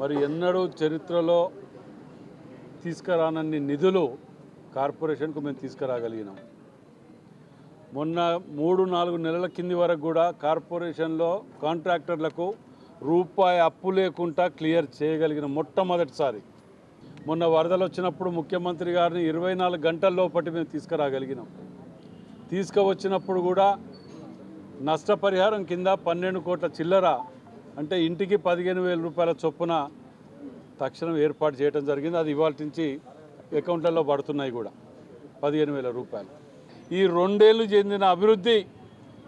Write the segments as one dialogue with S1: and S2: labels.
S1: మరి ఎన్నడూ చరిత్రలో తీసుకురానన్ని నిధులు కార్పొరేషన్కు మేము తీసుకురాగలిగినాం. మొన్న 3-4 నెలల కింది వరకు కూడా కార్పొరేషన్లో కాంట్రాక్టర్లకు రూపాయి అప్పు లేకుండా క్లియర్ చేయగలిగిన మొట్టమొదటిసారి. మొన్న వరదలు వచ్చినప్పుడు ముఖ్యమంత్రి గారిని 24 గంటల్లోపటి మేము తీసుకురాగలిగినాం. తీసుకువచ్చినప్పుడు కూడా నష్టపరిహారం కింద 12 కోట్ల చిల్లర, అంటే ఇంటికి 15,000 రూపాయల చొప్పున తక్షణం ఏర్పాటు చేయడం జరిగింది. అది ఇవాళ నుంచి అకౌంట్లలో పడుతున్నాయి కూడా 15,000 రూపాయలు. ఈ 2 ఏళ్ళు చెందిన అభివృద్ధి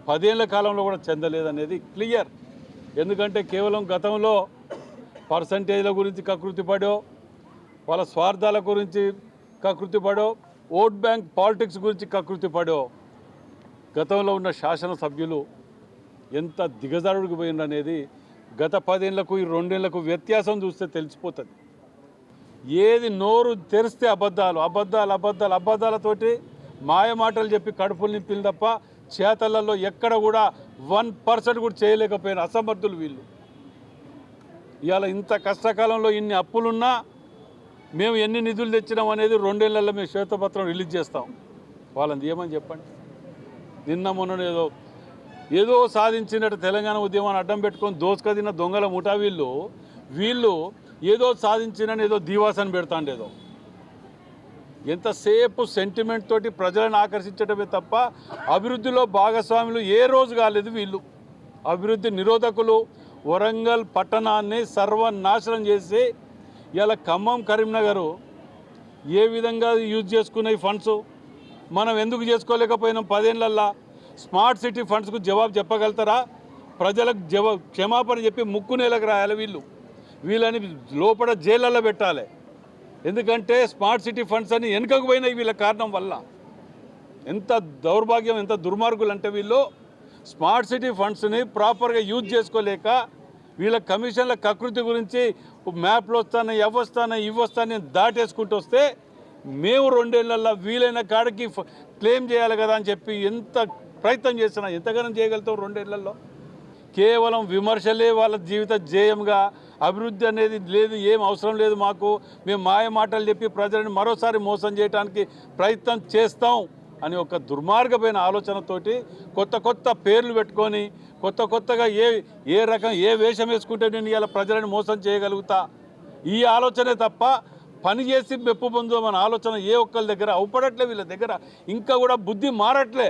S1: 10 ఏళ్ల కాలంలో కూడా చెందలేదనేది క్లియర్. ఎందుకంటే కేవలం గతంలో పర్సంటేజ్ల గురించి కకృతిపడో, వాళ్ళ స్వార్థాల గురించి కకృతిపడో, ఓట్ బ్యాంక్ పాలిటిక్స్ గురించి కకృతిపడో గతంలో ఉన్న శాసనసభ్యులు ఎంత దిగజారుడికి పోయిందనేది గత 10 ఏళ్లకు ఈ 2 ఏళ్లకు వ్యత్యాసం చూస్తే తెలిసిపోతుంది. ఏది నోరు తెరిస్తే అబద్ధాలు అబద్ధాలు అబద్ధాలు అబద్ధాలతోటి మాయ మాటలు చెప్పి కడుపులు నింపింది తప్ప చేతలలో ఎక్కడ కూడా 1% కూడా చేయలేకపోయిన అసమర్థులు వీళ్ళు. ఇవాళ ఇంత కష్టకాలంలో ఇన్ని అప్పులున్నా మేము ఎన్ని నిధులు తెచ్చినాం అనేది 2 ఏళ్లలో మేము శ్వేతపత్రం రిలీజ్ చేస్తాం. వాళ్ళని ఏమని చెప్పండి. నిన్న మొన్న ఏదో సాధించినట్టు తెలంగాణ ఉద్యమాన్ని అడ్డం పెట్టుకొని దోసుకదిన దొంగల ముఠా వీళ్ళు ఏదో సాధించినని ఏదో దీవాసన పెడతాండేదో. ఎంతసేపు సెంటిమెంట్ తోటి ప్రజలను ఆకర్షించడమే తప్ప అభివృద్ధిలో భాగస్వాములు ఏ రోజు కాలేదు వీళ్ళు. అభివృద్ధి నిరోధకులు. వరంగల్ పట్టణాన్ని సర్వనాశనం చేసి ఇలా ఖమ్మం కరీంనగర్ ఏ విధంగా యూజ్ చేసుకునే ఫండ్స్ మనం ఎందుకు చేసుకోలేకపోయినాం? 10 ఏళ్లల్లా స్మార్ట్ సిటీ ఫండ్స్కు జవాబు చెప్పగలుగుతారా? ప్రజలకు క్షమాపణ చెప్పి ముక్కు నేలకు రాయాలి. వీళ్ళని లోపల జైళ్ళల్లో పెట్టాలి. ఎందుకంటే స్మార్ట్ సిటీ ఫండ్స్ అని వెనుకకు పోయినాయి వీళ్ళ కారణం వల్ల. ఎంత దౌర్భాగ్యం, ఎంత దుర్మార్గులు అంటే వీళ్ళు స్మార్ట్ సిటీ ఫండ్స్ని ప్రాపర్గా యూజ్ చేసుకోలేక వీళ్ళ కమిషన్ల కకృతి గురించి మ్యాప్లు వస్తాయి, అవి వస్తాయి, ఇవి వస్తాయని దాటేసుకుంటూ వస్తే మేము 2 ఏళ్లలో వీలైన కాడికి క్లెయిమ్ చేయాలి కదా అని చెప్పి ఎంత ప్రయత్నం చేసినా ఎంతగానో చేయగలుగుతాం 2 ఏళ్లలో? కేవలం విమర్శలే వాళ్ళ జీవిత ధ్యేయంగా, అభివృద్ధి అనేది లేదు, ఏం అవసరం లేదు మాకు, మేము మాయ మాటలు చెప్పి ప్రజలను మరోసారి మోసం చేయడానికి ప్రయత్నం చేస్తాం అని ఒక దుర్మార్గమైన ఆలోచనతోటి కొత్త పేర్లు పెట్టుకొని కొత్తగా ఏ వేషం వేసుకుంటే నేను ఇలా ప్రజలను మోసం చేయగలుగుతా, ఈ ఆలోచనే తప్ప పనిచేసి మెప్పు పొందుదామన్న ఆలోచన ఏ ఒక్కరి దగ్గర అవుపడట్లే. వీళ్ళ దగ్గర ఇంకా కూడా బుద్ధి మారట్లే.